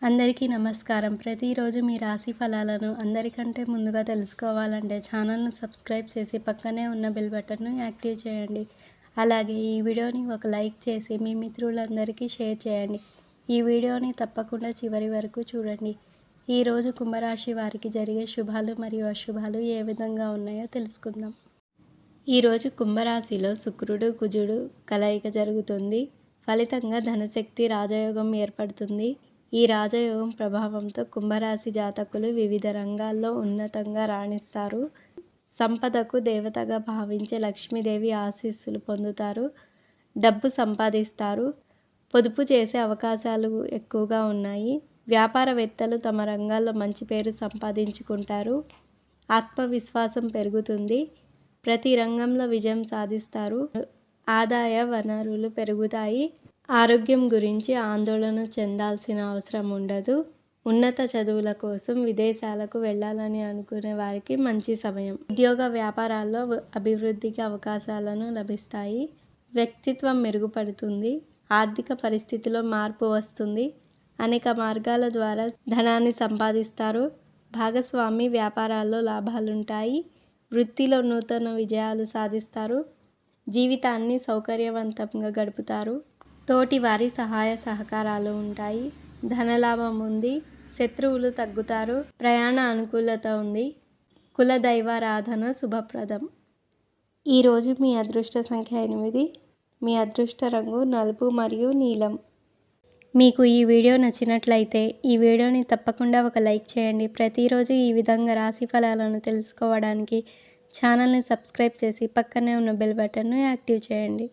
అందరికీ నమస్కారం. ప్రతిరోజు మీ రాశి ఫలాలను అందరికంటే ముందుగా తెలుసుకోవాలంటే ఛానల్‌ను సబ్స్క్రైబ్ చేసి పక్కనే ఉన్న బెల్ బటన్‌ను యాక్టివ్ చేయండి. అలాగే ఈ వీడియోని ఒక లైక్ చేసి మీ మిత్రులందరికీ షేర్ చేయండి. ఈ వీడియోని తప్పకుండా చివరి వరకు చూడండి. ఈరోజు కుంభరాశి వారికి జరిగే శుభాలు మరియు అశుభాలు ఏ విధంగా ఉన్నాయో తెలుసుకుందాం. ఈరోజు కుంభరాశిలో శుక్రుడు, కుజుడు కలయిక జరుగుతుంది. ఫలితంగా ధనశక్తి రాజయోగం ఏర్పడుతుంది. ఈ రాజయోగం ప్రభావంతో కుంభరాశి జాతకులు వివిధ రంగాల్లో ఉన్నతంగా రాణిస్తారు. సంపదకు దేవతగా భావించే లక్ష్మీదేవి ఆశీస్సులు పొందుతారు. డబ్బు సంపాదిస్తారు. పొదుపు చేసే అవకాశాలు ఎక్కువగా ఉన్నాయి. వ్యాపారవేత్తలు తమ రంగాల్లో మంచి పేరు సంపాదించుకుంటారు. ఆత్మవిశ్వాసం పెరుగుతుంది. ప్రతి రంగంలో విజయం సాధిస్తారు. ఆదాయ వనరులు పెరుగుతాయి. ఆరోగ్యం గురించి ఆందోళన చెందాల్సిన అవసరం ఉండదు. ఉన్నత చదువుల కోసం విదేశాలకు వెళ్ళాలని అనుకునే వారికి మంచి సమయం. ఉద్యోగ వ్యాపారాల్లో అభివృద్ధికి అవకాశాలను లభిస్తాయి. వ్యక్తిత్వం మెరుగుపడుతుంది. ఆర్థిక పరిస్థితిలో మార్పు వస్తుంది. అనేక మార్గాల ద్వారా ధనాన్ని సంపాదిస్తారు. భాగస్వామి వ్యాపారాల్లో లాభాలుంటాయి. వృత్తిలో నూతన విజయాలు సాధిస్తారు. జీవితాన్ని సౌకర్యవంతంగా గడుపుతారు. తోటి వారి సహాయ సహకారాలు ఉంటాయి. ధనలాభం ఉంది. శత్రువులు తగ్గుతారు. ప్రయాణ అనుకూలత ఉంది. కులదైవారాధన శుభప్రదం. ఈరోజు మీ అదృష్ట సంఖ్య 8. మీ అదృష్ట రంగు నలుపు మరియు నీలం. మీకు ఈ వీడియో నచ్చినట్లయితే ఈ వీడియోని తప్పకుండా ఒక లైక్ చేయండి. ప్రతిరోజు ఈ విధంగా రాశి ఫలాలను తెలుసుకోవడానికి ఛానల్ని సబ్స్క్రైబ్ చేసి పక్కనే ఉన్న బెల్ బటన్ను యాక్టివ్ చేయండి.